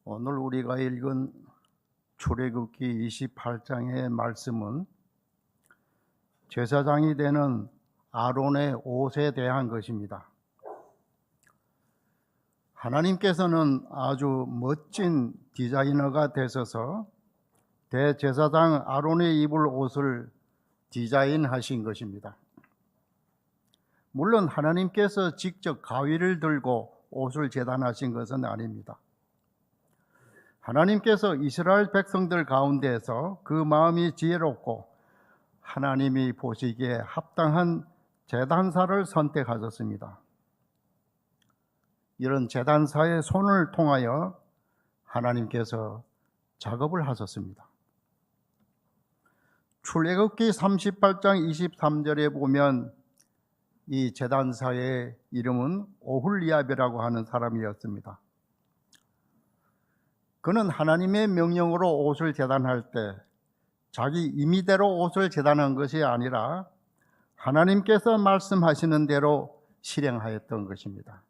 오늘 우리가 읽은 출애굽기 28장의 말씀은 제사장이 되는 아론의 옷에 대한 것입니다. 하나님께서는 아주 멋진 디자이너가 되셔서 대제사장 아론의 입을 옷을 디자인하신 것입니다. 물론 하나님께서 직접 가위를 들고 옷을 제단하신 것은 아닙니다. 하나님께서 이스라엘 백성들 가운데에서 그 마음이 지혜롭고 하나님이 보시기에 합당한 제단사를 선택하셨습니다. 이런 제단사의 손을 통하여 하나님께서 작업을 하셨습니다. 출애굽기 38장 23절에 보면 이 제단사의 이름은 오홀리압이라고 하는 사람이었습니다. 그는 하나님의 명령으로 옷을 제단할 때 자기 임의대로 옷을 제단한 것이 아니라 하나님께서 말씀하시는 대로 실행하였던 것입니다.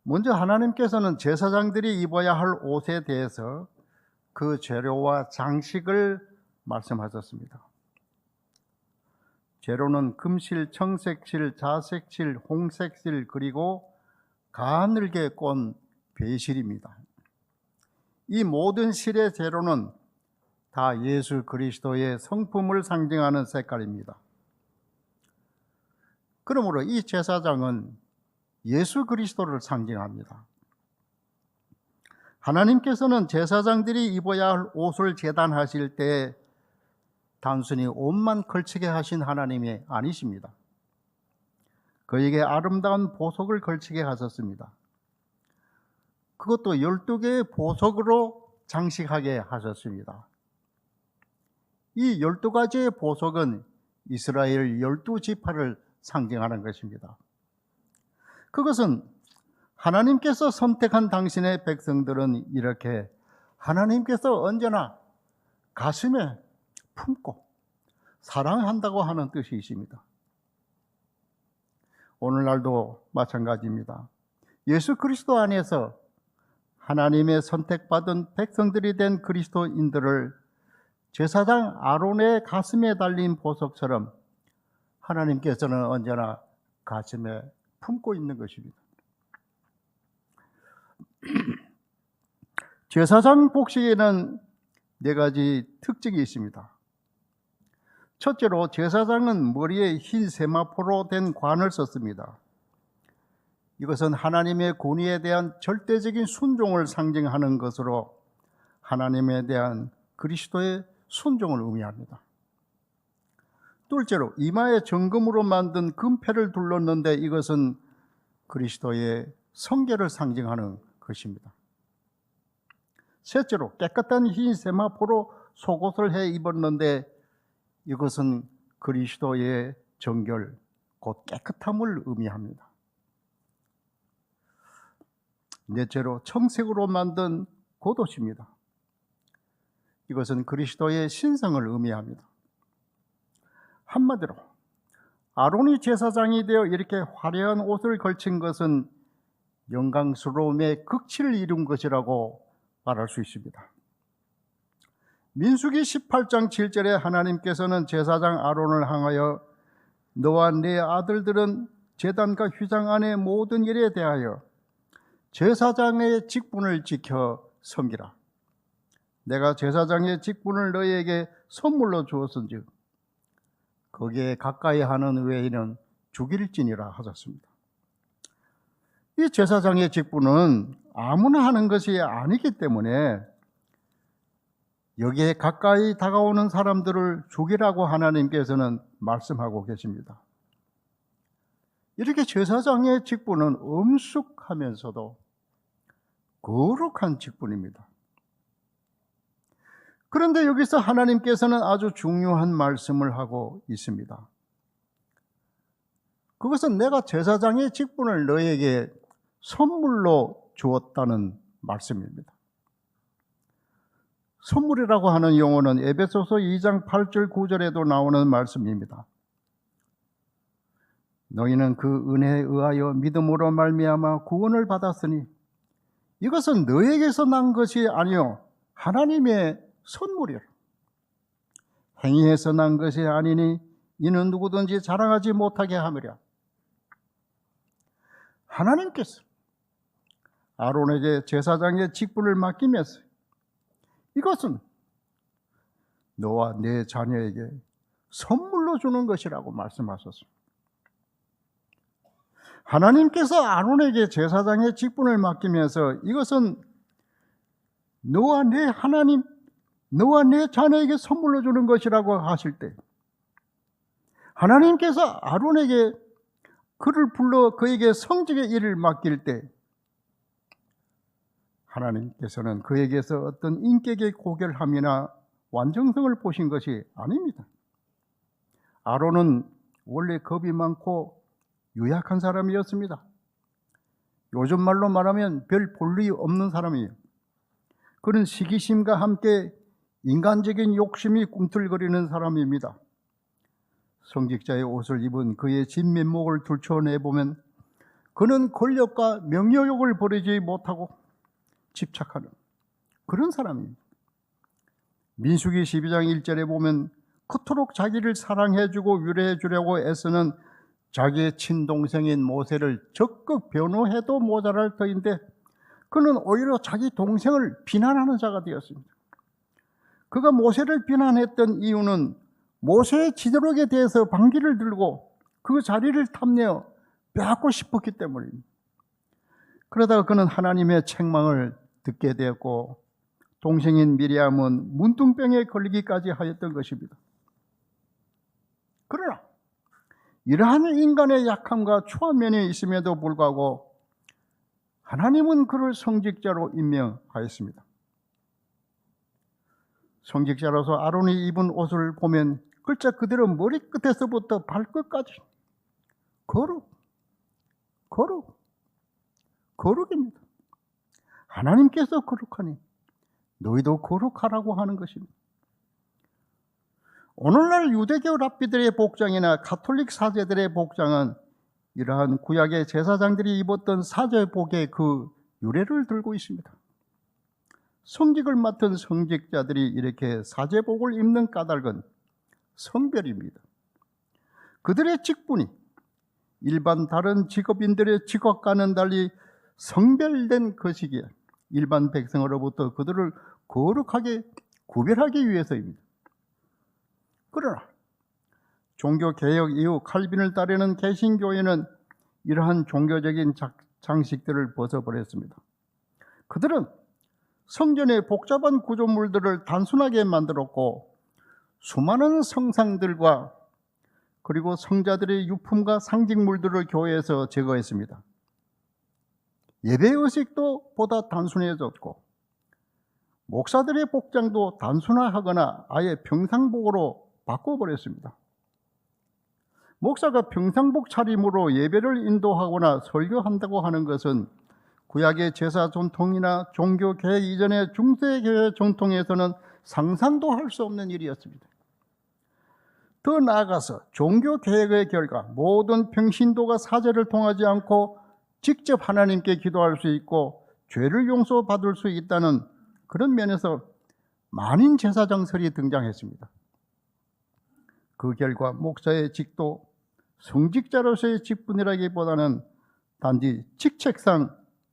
먼저 하나님께서는 제사장들이 입어야 할 옷에 대해서 그 재료와 장식을 말씀하셨습니다. 재료는 금실, 청색실, 자색실, 홍색실, 그리고 가늘게 꼰 배실입니다. 이 모든 실의 재료는 다 예수 그리스도의 성품을 상징하는 색깔입니다. 그러므로 이 제사장은 예수 그리스도를 상징합니다. 하나님께서는 제사장들이 입어야 할 옷을 제단하실 때 단순히 옷만 걸치게 하신 하나님이 아니십니다. 그에게 아름다운 보석을 걸치게 하셨습니다. 그것도 12개의 보석으로 장식하게 하셨습니다. 이 12가지의 보석은 이스라엘 12지파를 상징하는 것입니다. 그것은 하나님께서 선택한 당신의 백성들은 이렇게 하나님께서 언제나 가슴에 품고 사랑한다고 하는 뜻이 있습니다. 오늘날도 마찬가지입니다. 예수 그리스도 안에서 하나님의 선택받은 백성들이 된 그리스도인들을 제사장 아론의 가슴에 달린 보석처럼 하나님께서는 언제나 가슴에 품고 있는 것입니다. 제사장 복식에는 4가지 특징이 있습니다. 첫째로 제사장은 머리에 흰 세마포로 된 관을 썼습니다. 이것은 하나님의 권위에 대한 절대적인 순종을 상징하는 것으로 하나님에 대한 그리스도의 순종을 의미합니다. 둘째로 이마에 정금으로 만든 금패를 둘렀는데 이것은 그리스도의 성결을 상징하는 것입니다. 셋째로 깨끗한 흰 세마포로 속옷을 해 입었는데 이것은 그리스도의 정결, 곧 깨끗함을 의미합니다. 넷째로 청색으로 만든 겉옷입니다. 이것은 그리스도의 신성을 의미합니다. 한마디로 아론이 제사장이 되어 이렇게 화려한 옷을 걸친 것은 영광스러움의 극치를 이룬 것이라고 말할 수 있습니다. 민수기 18장 7절에 하나님께서는 제사장 아론을 향하여 너와 네 아들들은 제단과 휘장 안의 모든 일에 대하여 제사장의 직분을 지켜 섬기라. 내가 제사장의 직분을 너희에게 선물로 주었은즉 거기에 가까이 하는 외에는 죽일지니라 하셨습니다. 이 제사장의 직분은 아무나 하는 것이 아니기 때문에 여기에 가까이 다가오는 사람들을 죽이라고 하나님께서는 말씀하고 계십니다. 이렇게 제사장의 직분은 엄숙하면서도 거룩한 직분입니다. 그런데 여기서 하나님께서는 아주 중요한 말씀을 하고 있습니다. 그것은 내가 제사장의 직분을 너에게 선물로 주었다는 말씀입니다. 선물이라고 하는 용어는 에베소서 2장 8절 9절에도 나오는 말씀입니다. 너희는 그 은혜에 의하여 믿음으로 말미암아 구원을 받았으니 이것은 너에게서 난 것이 아니요 하나님의 선물이라. 행위에서 난 것이 아니니 이는 누구든지 자랑하지 못하게 함이라. 하나님께서 아론에게 제사장의 직분을 맡기면서 이것은 너와 내 자녀에게 선물로 주는 것이라고 말씀하셨습니다. 하나님께서 아론에게 제사장의 직분을 맡기면서 이것은 너와 내 하나님, 너와 내 자녀에게 선물로 주는 것이라고 하실 때, 하나님께서 아론에게 그를 불러 그에게 성직의 일을 맡길 때 하나님께서는 그에게서 어떤 인격의 고결함이나 완전성을 보신 것이 아닙니다. 아론은 원래 겁이 많고 유약한 사람이었습니다. 요즘 말로 말하면 별 볼일이 없는 사람이에요. 그는 시기심과 함께 인간적인 욕심이 꿈틀거리는 사람입니다. 성직자의 옷을 입은 그의 진면목을 들춰내보면 그는 권력과 명예욕을 버리지 못하고 집착하는 그런 사람입니다. 민수기 12장 1절에 보면 그토록 자기를 사랑해주고 위로해주려고 애쓰는 자기의 친동생인 모세를 적극 변호해도 모자랄 터인데 그는 오히려 자기 동생을 비난하는 자가 되었습니다. 그가 모세를 비난했던 이유는 모세의 지도력에 대해서 반기를 들고 그 자리를 탐내어 빼앗고 싶었기 때문입니다. 그러다가 그는 하나님의 책망을 듣게 되었고 동생인 미리암은 문둥병에 걸리기까지 하였던 것입니다. 그러나 이러한 인간의 약함과 추한 면이 있음에도 불구하고 하나님은 그를 성직자로 임명하였습니다. 성직자로서 아론이 입은 옷을 보면 글자 그대로 머리끝에서부터 발끝까지 거룩입니다. 하나님께서 거룩하니 너희도 거룩하라고 하는 것입니다. 오늘날 유대교 랍비들의 복장이나 가톨릭 사제들의 복장은 이러한 구약의 제사장들이 입었던 사제복의 그 유래를 들고 있습니다. 성직을 맡은 성직자들이 이렇게 사제복을 입는 까닭은 성별입니다. 그들의 직분이 일반 다른 직업인들의 직업과는 달리 성별된 것이기에 일반 백성으로부터 그들을 거룩하게 구별하기 위해서입니다. 그러나 종교개혁 이후 칼빈을 따르는 개신교회는 이러한 종교적인 장식들을 벗어버렸습니다. 그들은 성전의 복잡한 구조물들을 단순하게 만들었고 수많은 성상들과 그리고 성자들의 유품과 상징물들을 교회에서 제거했습니다. 예배의식도 보다 단순해졌고 목사들의 복장도 단순화하거나 아예 평상복으로 바꿔버렸습니다. 목사가 평상복 차림으로 예배를 인도하거나 설교한다고 하는 것은 구약의 제사 전통이나 종교 개혁 이전의 중세교회 전통에서는 상상도 할 수 없는 일이었습니다. 더 나아가서 종교 개혁의 결과 모든 평신도가 사제를 통하지 않고 직접 하나님께 기도할 수 있고 죄를 용서받을 수 있다는 그런 면에서 만인 제사장설이 등장했습니다. 그 결과 목사의 직도 성직자로서의 직분이라기보다는 단지 직책상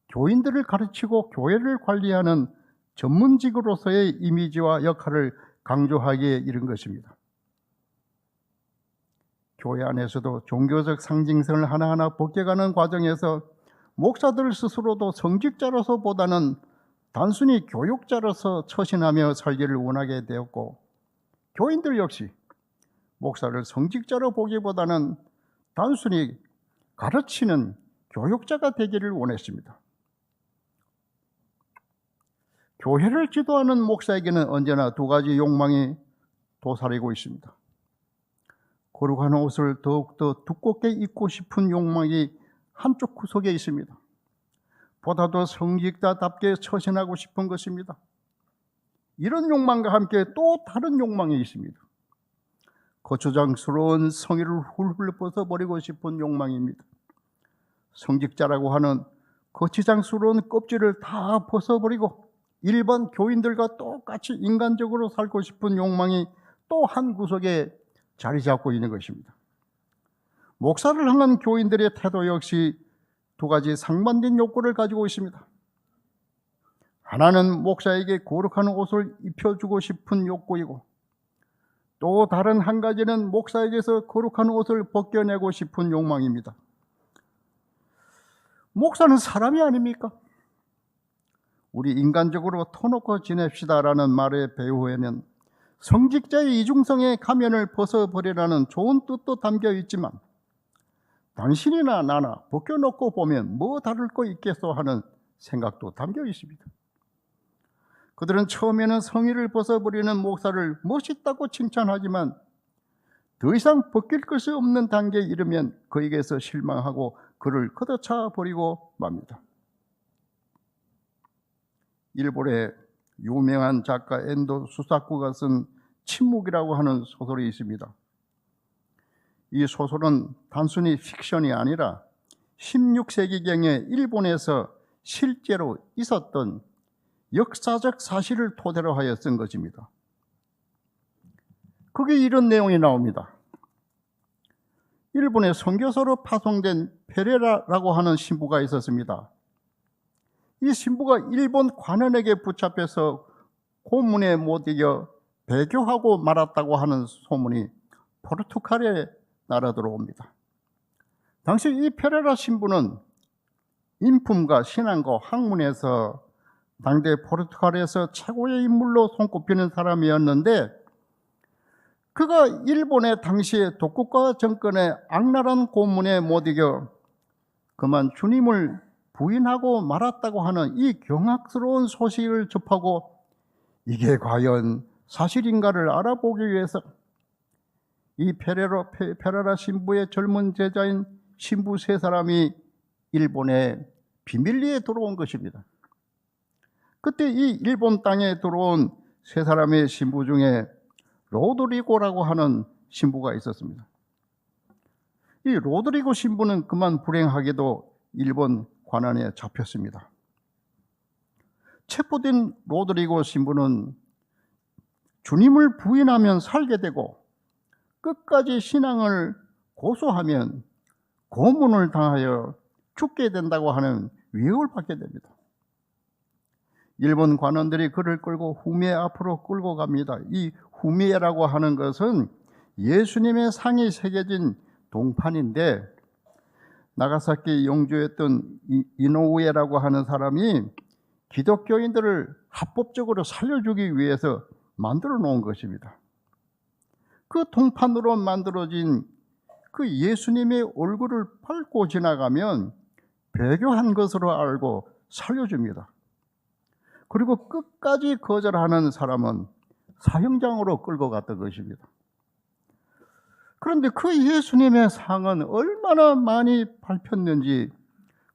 교인들을 가르치고 교회를 관리하는 전문직으로서의 이미지와 역할을 강조하기에 이른 것입니다. 교회 안에서도 종교적 상징성을 하나하나 벗겨가는 과정에서 목사들 스스로도 성직자로서보다는 단순히 교육자로서 처신하며 살기를 원하게 되었고 교인들 역시 목사를 성직자로 보기보다는 단순히 가르치는 교육자가 되기를 원했습니다. 교회를 지도하는 목사에게는 언제나 두 가지 욕망이 도사리고 있습니다. 거룩한 옷을 더욱더 두껍게 입고 싶은 욕망이 한쪽 구석에 있습니다. 보다도 성직자답게 처신하고 싶은 것입니다. 이런 욕망과 함께 또 다른 욕망이 있습니다. 거추장스러운 성의를 훌훌 벗어버리고 싶은 욕망입니다. 성직자라고 하는 그 거치장스러운 껍질을 다 벗어버리고 일반 교인들과 똑같이 인간적으로 살고 싶은 욕망이 또 한 구석에 자리 잡고 있는 것입니다. 목사를 향한 교인들의 태도 역시 두 가지 상반된 욕구를 가지고 있습니다. 하나는 목사에게 거룩한 옷을 입혀주고 싶은 욕구이고, 또 다른 한 가지는 목사에게서 거룩한 옷을 벗겨내고 싶은 욕망입니다. 목사는 사람이 아닙니까? 우리 인간적으로 터놓고 지냅시다라는 말의 배후에는 성직자의 이중성의 가면을 벗어버리라는 좋은 뜻도 담겨 있지만, 당신이나 나나 벗겨놓고 보면 뭐 다를 거 있겠소 하는 생각도 담겨 있습니다. 그들은 처음에는 성의를 벗어버리는 목사를 멋있다고 칭찬하지만 더 이상 벗길 것이 없는 단계에 이르면 그에게서 실망하고 그를 걷어차 버리고 맙니다. 일본의 유명한 작가 엔도 수사쿠가 쓴 침묵이라고 하는 소설이 있습니다. 이 소설은 단순히 픽션이 아니라 16세기경에 일본에서 실제로 있었던 역사적 사실을 토대로 하여 쓴 것입니다. 그게 이런 내용이 나옵니다. 일본의 선교사로 파송된 페레라라고 하는 신부가 있었습니다. 이 신부가 일본 관원에게 붙잡혀서 고문에 못 이겨 배교하고 말았다고 하는 소문이 포르투갈에 날아들어옵니다. 당시 이 페레라 신부는 인품과 신앙과 학문에서 당대 포르투갈에서 최고의 인물로 손꼽히는 사람이었는데, 그가 일본의 당시의 독국가 정권의 악랄한 고문에 못 이겨 그만 주님을 부인하고 말았다고 하는 이 경악스러운 소식을 접하고 이게 과연 사실인가를 알아보기 위해서 이 페레라 신부의 젊은 제자인 신부 세 사람이 일본에 비밀리에 들어온 것입니다. 그때 이 일본 땅에 들어온 세 사람의 신부 중에 로드리고라고 하는 신부가 있었습니다. 이 로드리고 신부는 그만 불행하게도 일본 관원에 잡혔습니다. 체포된 로드리고 신부는 주님을 부인하면 살게 되고 끝까지 신앙을 고수하면 고문을 당하여 죽게 된다고 하는 위협을 받게 됩니다. 일본 관원들이 그를 끌고 후미에 앞으로 끌고 갑니다. 이 후미에라고 하는 것은 예수님의 상이 새겨진 동판인데, 나가사키 영주했던 이노우에라고 하는 사람이 기독교인들을 합법적으로 살려주기 위해서 만들어 놓은 것입니다. 그 동판으로 만들어진 그 예수님의 얼굴을 밟고 지나가면 배교한 것으로 알고 살려줍니다. 그리고 끝까지 거절하는 사람은 사형장으로 끌고 갔던 것입니다. 그런데 그 예수님의 상은 얼마나 많이 밟혔는지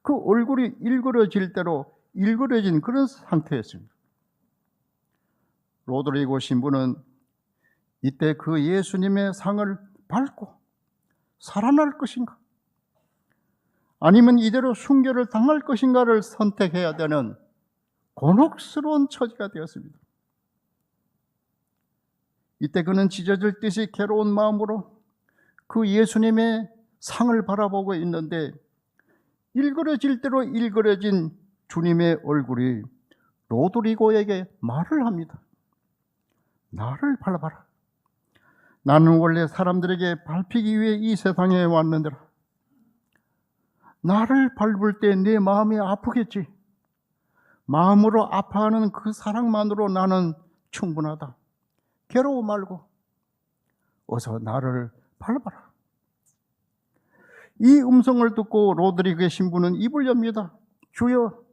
그 얼굴이 일그러질 대로 일그러진 그런 상태였습니다. 로드리고 신부는 이때 그 예수님의 상을 밟고 살아날 것인가, 아니면 이대로 순교를 당할 것인가를 선택해야 되는 곤혹스러운 처지가 되었습니다. 이때 그는 찢어질 듯이 괴로운 마음으로 그 예수님의 상을 바라보고 있는데, 일그러질 대로 일그러진 주님의 얼굴이 로드리고에게 말을 합니다. 나를 밟아라. 나는 원래 사람들에게 밟히기 위해 이 세상에 왔는데라. 나를 밟을 때 내 마음이 아프겠지. 마음으로 아파하는 그 사랑만으로 나는 충분하다. 괴로워 말고 어서 나를 밟아라. 이 음성을 듣고 로드리고의 신부는 입을 엽니다. 주여,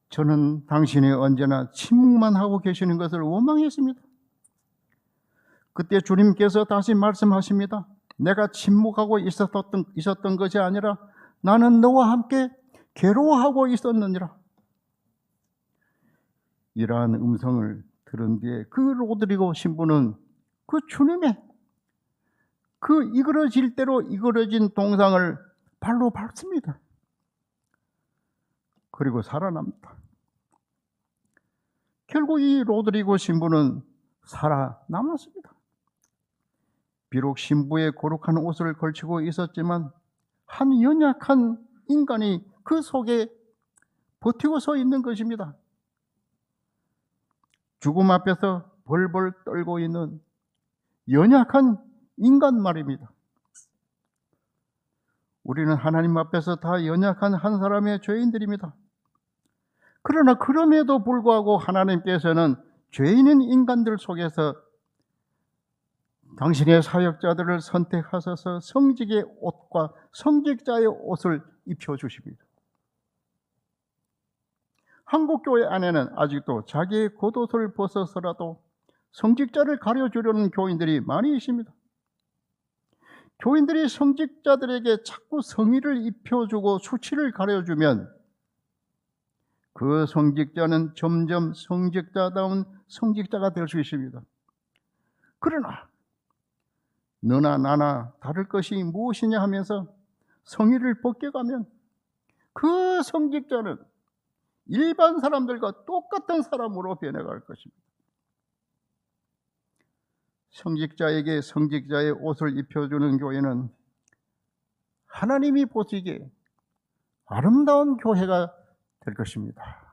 저는 당신이 언제나 침묵만 하고 계시는 것을 원망했습니다. 그때 주님께서 다시 말씀하십니다. 내가 침묵하고 있었던 것이 아니라 나는 너와 함께 괴로워하고 있었느니라. 이러한 음성을 들은 뒤에 그 로드리고 신부는 그 주님의 그 이그러질 대로 이그러진 동상을 발로 밟습니다. 그리고 살아납니다. 결국 이 로드리고 신부는 살아남았습니다. 비록 신부의 거룩한 옷을 걸치고 있었지만 한 연약한 인간이 그 속에 버티고 서 있는 것입니다. 죽음 앞에서 벌벌 떨고 있는 연약한 인간 말입니다. 우리는 하나님 앞에서 다 연약한 한 사람의 죄인들입니다. 그러나 그럼에도 불구하고 하나님께서는 죄인인 인간들 속에서 당신의 사역자들을 선택하셔서 성직의 옷과 성직자의 옷을 입혀주십니다. 한국교회 안에는 아직도 자기의 겉옷을 벗어서라도 성직자를 가려주려는 교인들이 많이 있습니다. 교인들이 성직자들에게 자꾸 성의를 입혀주고 수치를 가려주면 그 성직자는 점점 성직자다운 성직자가 될 수 있습니다. 그러나 너나 나나 다를 것이 무엇이냐 하면서 성의를 벗겨가면 그 성직자는 일반 사람들과 똑같은 사람으로 변해갈 것입니다. 성직자에게 성직자의 옷을 입혀주는 교회는 하나님이 보시기에 아름다운 교회가 될 것입니다.